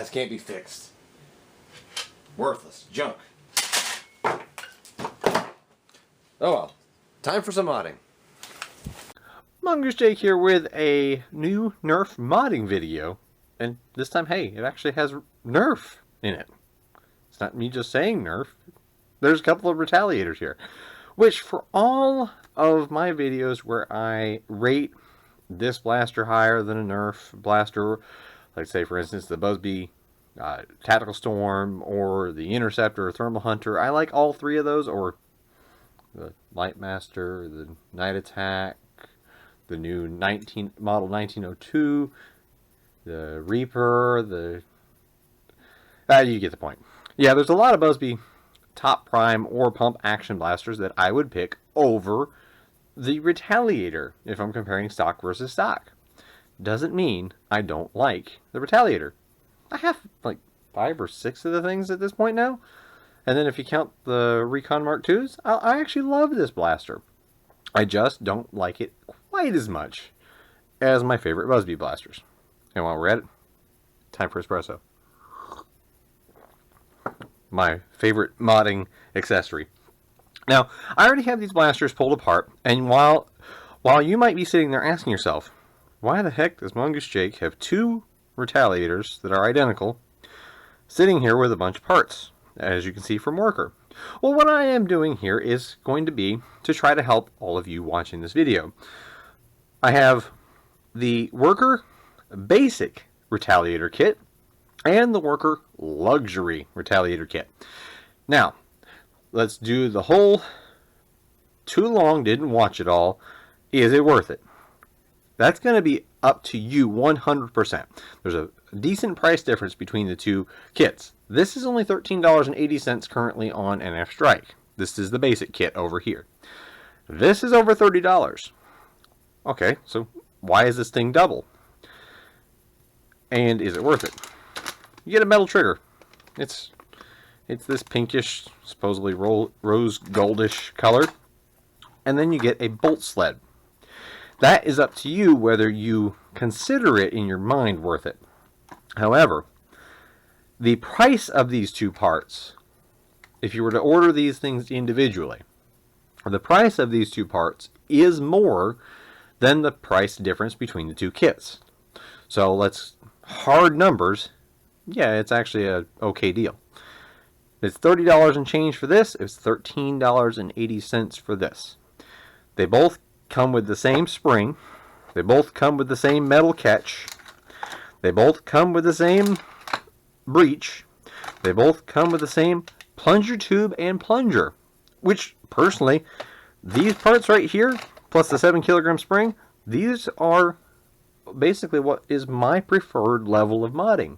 This can't be fixed. Worthless. Junk. Oh well. Time for some modding. Mongoose Jake here with a new Nerf modding video. And this time, hey, it actually has Nerf in it. It's not me just saying Nerf. There's a couple of Retaliators here. Which, for all of my videos where I rate this blaster higher than a Nerf blaster, like say for instance the Busby Tactical Storm or the Interceptor or Thermal Hunter, I like all three of those, or the Lightmaster, the Night Attack, the new model 1902, the Reaper, you get the point. Yeah, there's a lot of Busby top prime or pump action blasters that I would pick over the Retaliator if I'm comparing stock versus stock. Doesn't mean I don't like the Retaliator. I have like 5 or 6 of the things at this point now. And then if you count the Recon Mark IIs, I actually love this blaster. I just don't like it quite as much as my favorite Busby blasters. And while we're at it, time for espresso. My favorite modding accessory. Now, I already have these blasters pulled apart, and while you might be sitting there asking yourself, why the heck does Mongoose Jake have 2 Retaliators that are identical sitting here with a bunch of parts, as you can see from Worker? Well, what I am doing here is going to be to try to help all of you watching this video. I have the Worker Basic Retaliator Kit and the Worker Luxury Retaliator Kit. Now, let's do the whole too long, didn't watch it all. Is it worth it? That's going to be up to you 100%. There's a decent price difference between the two kits. This is only $13.80 currently on NF Strike. This is the basic kit over here. This is over $30. Okay, so why is this thing double? And is it worth it? You get a metal trigger. It's this pinkish, supposedly rose goldish color. And then you get a bolt sled. That is up to you whether you consider it in your mind worth it. However, the price of these two parts, if you were to order these things individually, the price of these two parts is more than the price difference between the two kits. So let's hard numbers. Yeah, it's actually a okay deal. It's $30 and change for this. It's $13.80 for this. They both come with the same spring. They both come with the same metal catch. They both come with the same breech. They both come with the same plunger tube and plunger. Which, personally, these parts right here, plus the 7 kilogram spring, these are basically what is my preferred level of modding.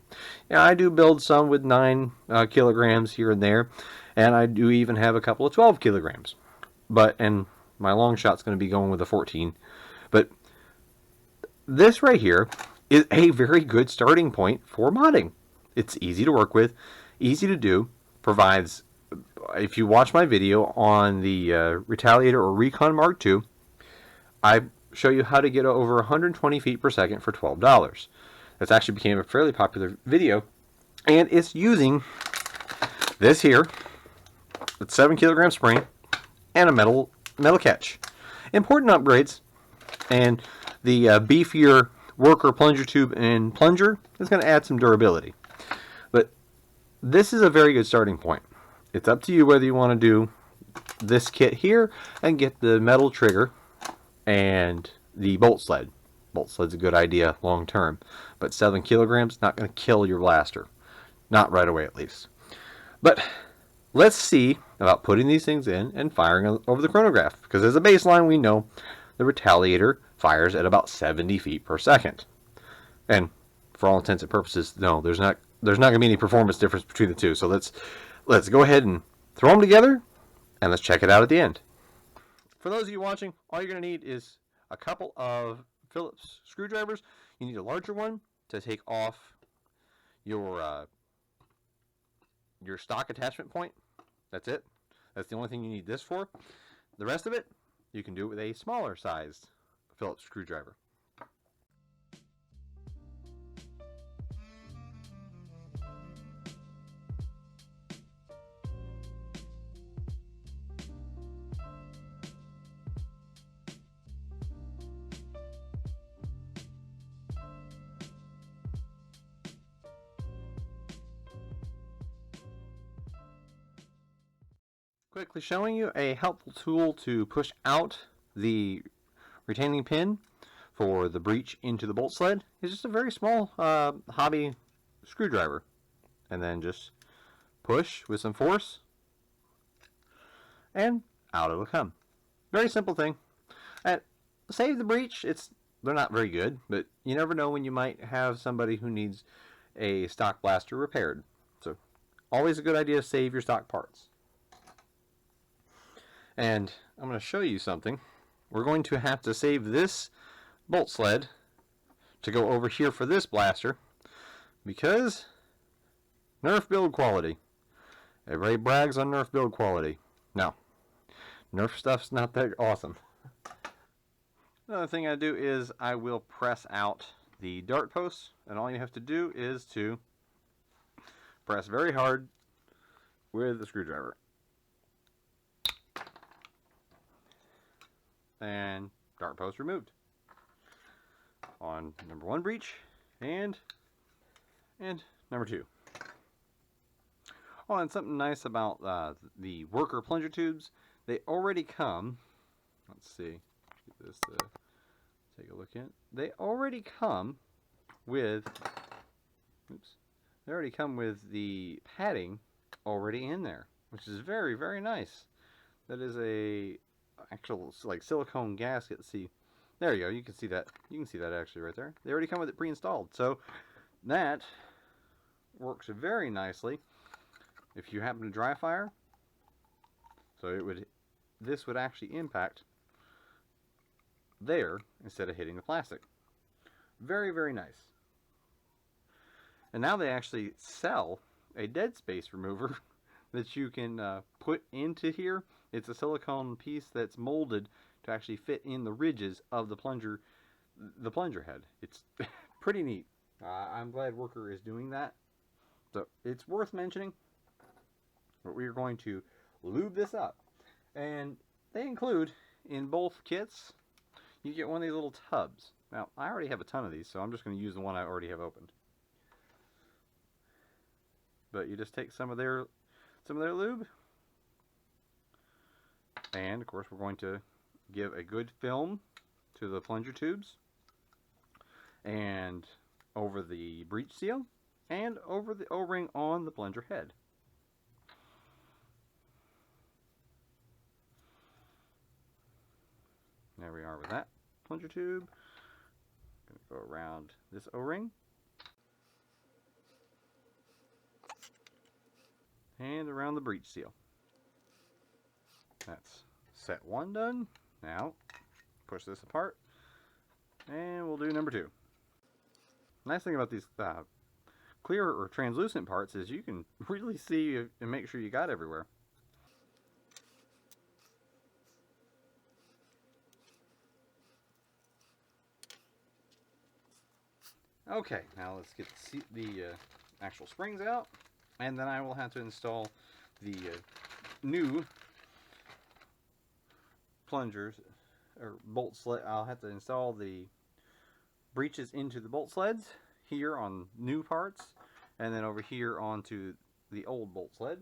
Yeah, I do build some with 9 kilograms here and there, and I do even have a couple of 12 kilograms. And my long shot's going to be going with a 14. But this right here is a very good starting point for modding. It's easy to work with, easy to do, provides, if you watch my video on the Retaliator or Recon Mark II, I show you how to get over 120 feet per second for $12. That's actually became a fairly popular video, and it's using this here, it's 7 kilogram spring and a metal catch. Important upgrades, and the beefier Worker plunger tube and plunger is going to add some durability. But this is a very good starting point. It's up to you whether you want to do this kit here and get the metal trigger and the bolt sled. Bolt sled's a good idea long term, but 7 kilograms not going to kill your blaster. Not right away, at least. But let's see about putting these things in and firing over the chronograph, because as a baseline we know the Retaliator fires at about 70 feet per second. And for all intents and purposes, no, there's not going to be any performance difference between the two. So let's go ahead and throw them together and let's check it out at the end. For those of you watching, all you're going to need is a couple of Phillips screwdrivers. You need a larger one to take off your stock attachment point. That's it. That's the only thing you need this for. The rest of it, you can do it with a smaller sized Phillips screwdriver. Quickly showing you a helpful tool to push out the retaining pin for the breech into the bolt sled is just a very small hobby screwdriver. And then just push with some force and out it'll come. Very simple thing. And save the breech. They're not very good, but you never know when you might have somebody who needs a stock blaster repaired. So always a good idea to save your stock parts. And I'm going to show you something. We're going to have to save this bolt sled to go over here for this blaster because Nerf build quality. Everybody brags on Nerf build quality. No, Nerf stuff's not that awesome. Another thing I do is I will press out the dart posts, and all you have to do is to press very hard with the screwdriver. And dart post removed on number 1 breech and number 2. Oh, and something nice about the worker plunger tubes, they already come, let's see, get this to take a look at. They already come with, they already come with the padding already in there, which is very, very nice. That is a actual like silicone gasket. See, there you go. You can see that. You can see that actually right there. They already come with it pre-installed, so that works very nicely if you happen to dry fire. So this would actually impact there instead of hitting the plastic. Very, very nice. And now they actually sell a dead space remover that you can put into here. It's a silicone piece that's molded to actually fit in the ridges of the plunger head. It's pretty neat. I'm glad Worker is doing that. So it's worth mentioning. But we are going to lube this up. And they include, in both kits, you get one of these little tubs. Now, I already have a ton of these, so I'm just going to use the one I already have opened. But you just take some of their lube, and of course we're going to give a good film to the plunger tubes and over the breech seal and over the O-ring on the plunger head. There we are with that plunger tube. Going to go around this O-ring and around the breech seal. That's set 1 done. Now push this apart and we'll do number 2. Nice thing about these clear or translucent parts is you can really see and make sure you got everywhere. Okay, now let's get the actual springs out, and then I will have to install the new plungers or bolt sled. I'll have to install the breeches into the bolt sleds here on new parts, and then over here onto the old bolt sled.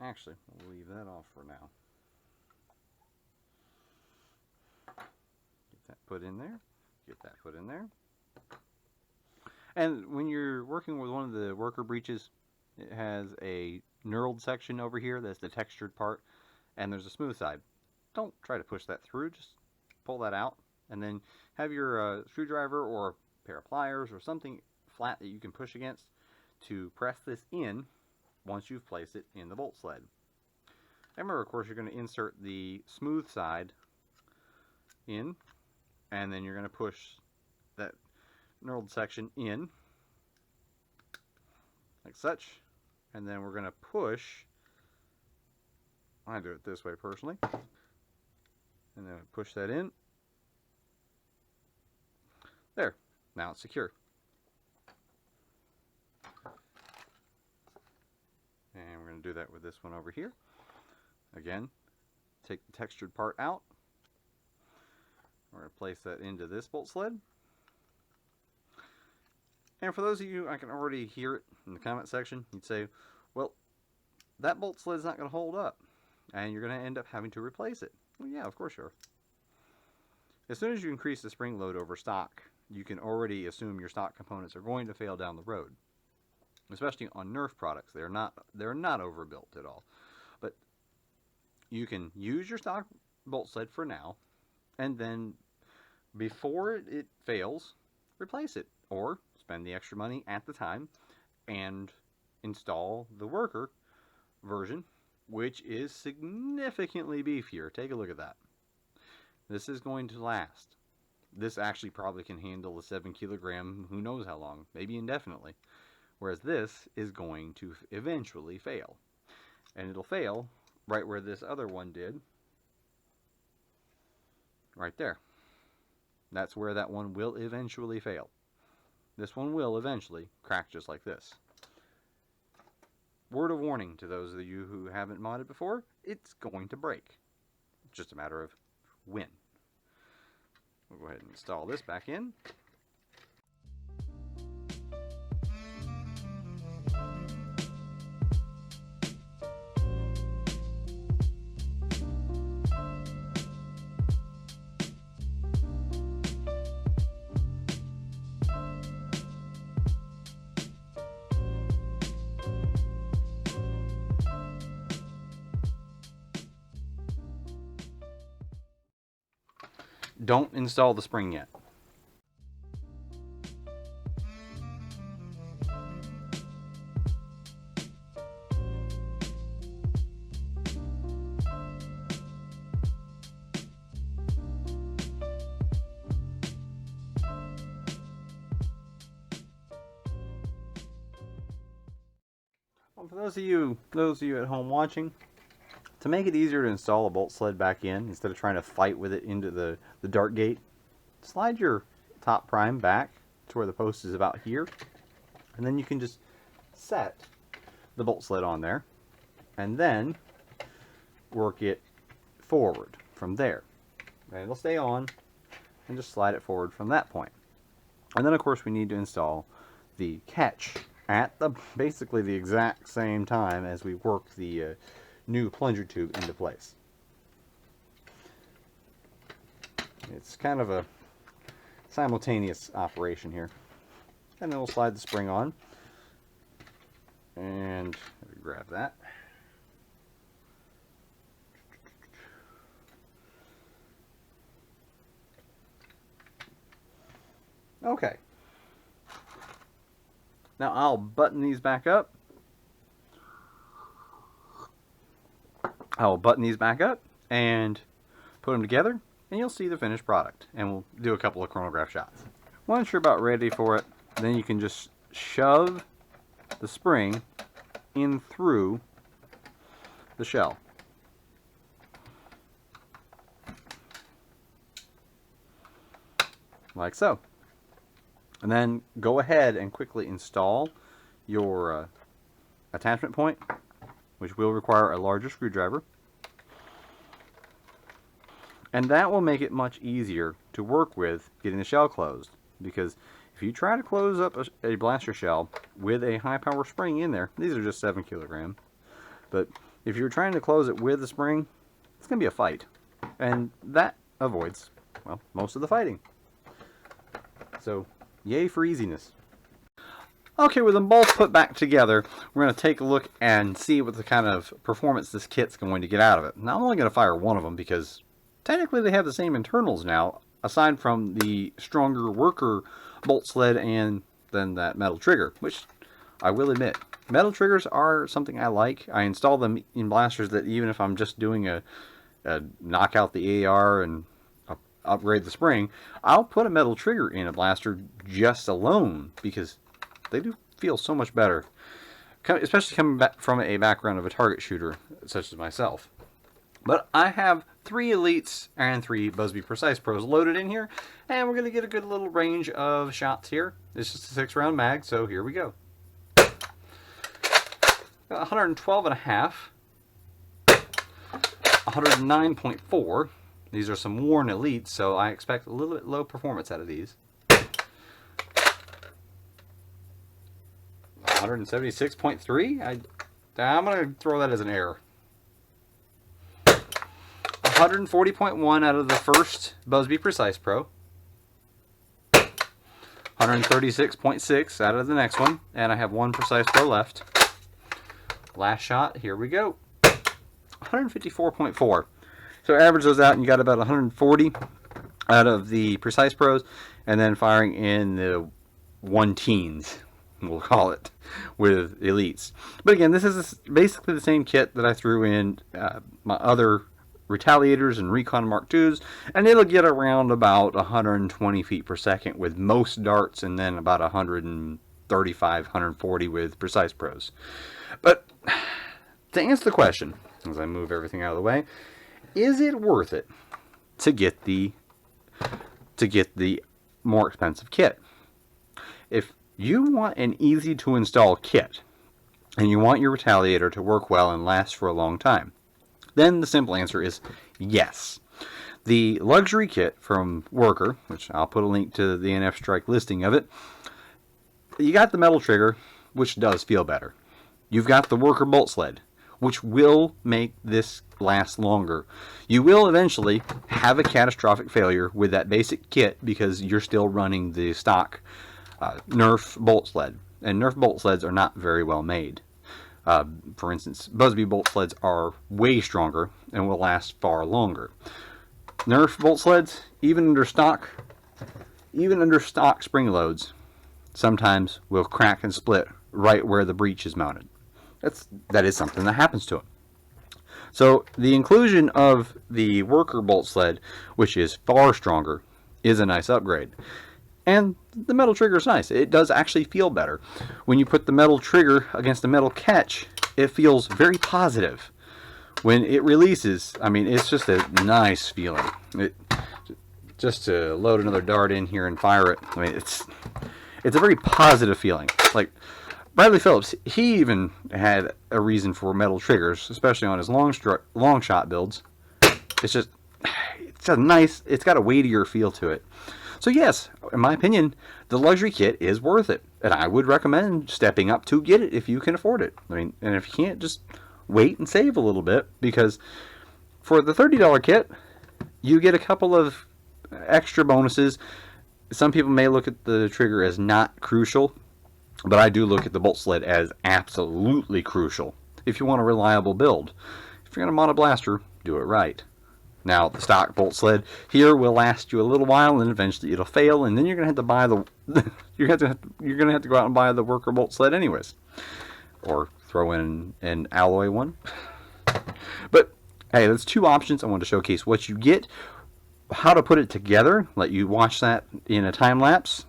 Actually, we'll leave that off for now. Get that put in there. Get that put in there. And when you're working with one of the worker breeches, it has a knurled section over here. That's the textured part. And there's a smooth side. Don't try to push that through. Just pull that out. And then have your screwdriver or a pair of pliers or something flat that you can push against to press this in once you've placed it in the bolt sled. And remember, of course, you're going to insert the smooth side in, and then you're going to push that knurled section in like such, and then we're going to push, I do it this way personally, and then push that in. There, now it's secure. And we're going to do that with this one over here. Again, take the textured part out. We're going to place that into this bolt sled. And for those of you, I can already hear it in the comment section, you'd say, well, that bolt sled's not going to hold up, and you're going to end up having to replace it. Well, yeah, of course you are. As soon as you increase the spring load over stock, you can already assume your stock components are going to fail down the road. Especially on Nerf products, they're not overbuilt at all. But you can use your stock bolt sled for now, and then before it fails, replace it, or spend the extra money at the time and install the worker version, which is significantly beefier. Take a look at that. This is going to last. This actually probably can handle a 7 kilogram, who knows how long, maybe indefinitely. Whereas this is going to eventually fail. And it'll fail right where this other one did. Right there. That's where that one will eventually fail. This one will eventually crack just like this. Word of warning to those of you who haven't modded before, it's going to break. It's just a matter of when. We'll go ahead and install this back in. Don't install the spring yet. Well, for those of you at home watching, to make it easier to install a bolt sled back in, instead of trying to fight with it into the dart gate, slide your top prime back to where the post is about here, and then you can just set the bolt sled on there, and then work it forward from there. And it'll stay on, and just slide it forward from that point. And then of course we need to install the catch at basically the exact same time as we work the new plunger tube into place. It's kind of a simultaneous operation here. And then we'll slide the spring on. And let me grab that. Okay. Now I'll button these back up. I'll button these back up and put them together, and you'll see the finished product. And we'll do a couple of chronograph shots. Once you're about ready for it, then you can just shove the spring in through the shell. Like so. And then go ahead and quickly install your attachment point, which will require a larger screwdriver. And that will make it much easier to work with getting the shell closed. Because if you try to close up a blaster shell with a high power spring in there, these are just 7 kilogram, but if you're trying to close it with the spring, it's going to be a fight. And that avoids, well, most of the fighting. So, yay for easiness. Okay, with them both put back together, we're going to take a look and see what the kind of performance this kit's going to get out of it. Now, I'm only going to fire one of them because technically they have the same internals now, aside from the stronger worker bolt sled and then that metal trigger, which I will admit, metal triggers are something I like. I install them in blasters that even if I'm just doing a knock out the AR and upgrade the spring, I'll put a metal trigger in a blaster just alone because they do feel so much better, especially coming back from a background of a target shooter such as myself. But I have 3 Elites and 3 Busby Precise Pros loaded in here, and we're going to get a good little range of shots here. This is a 6-round mag, so here we go. 112 and a half, 109.4. These are some worn Elites, so I expect a little bit low performance out of these. 176.3. I'm going to throw that as an error. 140.1 out of the first Busby Precise Pro. 136.6 out of the next one. And I have one Precise Pro left. Last shot, here we go. 154.4. So average those out and you got about 140 out of the Precise Pros. And then firing in the 1-teens, we'll call it, with Elites. But again, this is basically the same kit that I threw in my other Retaliators and Recon Mark IIs, and it'll get around about 120 feet per second with most darts, and then about 135, 140 with Precise Pros. But to answer the question, as I move everything out of the way, is it worth it to get the more expensive kit? If you want an easy to install kit and you want your Retaliator to work well and last for a long time, then the simple answer is yes. The luxury kit from Worker, which I'll put a link to the NF Strike listing of it, you got the metal trigger, which does feel better. You've got the Worker bolt sled, which will make this last longer. You will eventually have a catastrophic failure with that basic kit because you're still running the stock Nerf bolt sled. And Nerf bolt sleds are not very well made. For instance, Busby bolt sleds are way stronger and will last far longer. Nerf bolt sleds, even under stock spring loads, sometimes will crack and split right where the breech is mounted. That is something that happens to them. So the inclusion of the Worker bolt sled, which is far stronger, is a nice upgrade. And the metal trigger is nice. It does actually feel better. When you put the metal trigger against a metal catch, it feels very positive. When it releases, I mean, it's just a nice feeling. Just to load another dart in here and fire it, I mean, it's a very positive feeling. Like Bradley Phillips, he even had a reason for metal triggers, especially on his long shot builds. It's a nice, it's got a weightier feel to it. So yes, in my opinion, the luxury kit is worth it. And I would recommend stepping up to get it if you can afford it. I mean, and if you can't, just wait and save a little bit. Because for the $30 kit, you get a couple of extra bonuses. Some people may look at the trigger as not crucial, but I do look at the bolt sled as absolutely crucial. If you want a reliable build. If you're going to mod a blaster, do it right. Now, the stock bolt sled here will last you a little while, and eventually it'll fail, and then you're going to have to buy you're going to have to go out and buy the Worker bolt sled anyways, or throw in an alloy one. But hey, there's two options. I want to showcase what you get, how to put it together, let you watch that in a time lapse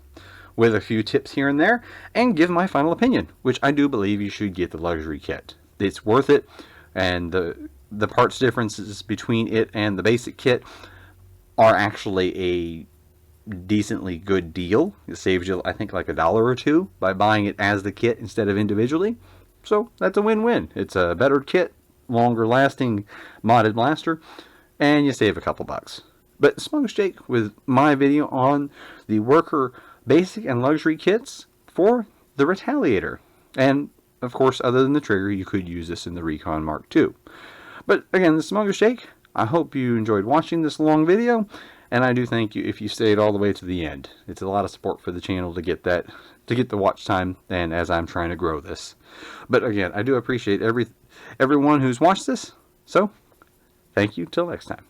with a few tips here and there, and give my final opinion, which I do believe you should get the luxury kit. It's worth it, and the parts differences between it and the basic kit are actually a decently good deal. It saves you, I think, like $1 or $2 by buying it as the kit instead of individually. So that's a win-win. It's a better kit, longer lasting modded blaster, and you save a couple bucks. But Smoke Jake with my video on the Worker basic and luxury kits for the Retaliator. And of course, other than the trigger, you could use this in the Recon Mark II. But again, this is Smoke Jake. I hope you enjoyed watching this long video, and I do thank you if you stayed all the way to the end. It's a lot of support for the channel to get the watch time, and as I'm trying to grow this. But again, I do appreciate everyone who's watched this. So, thank you till next time.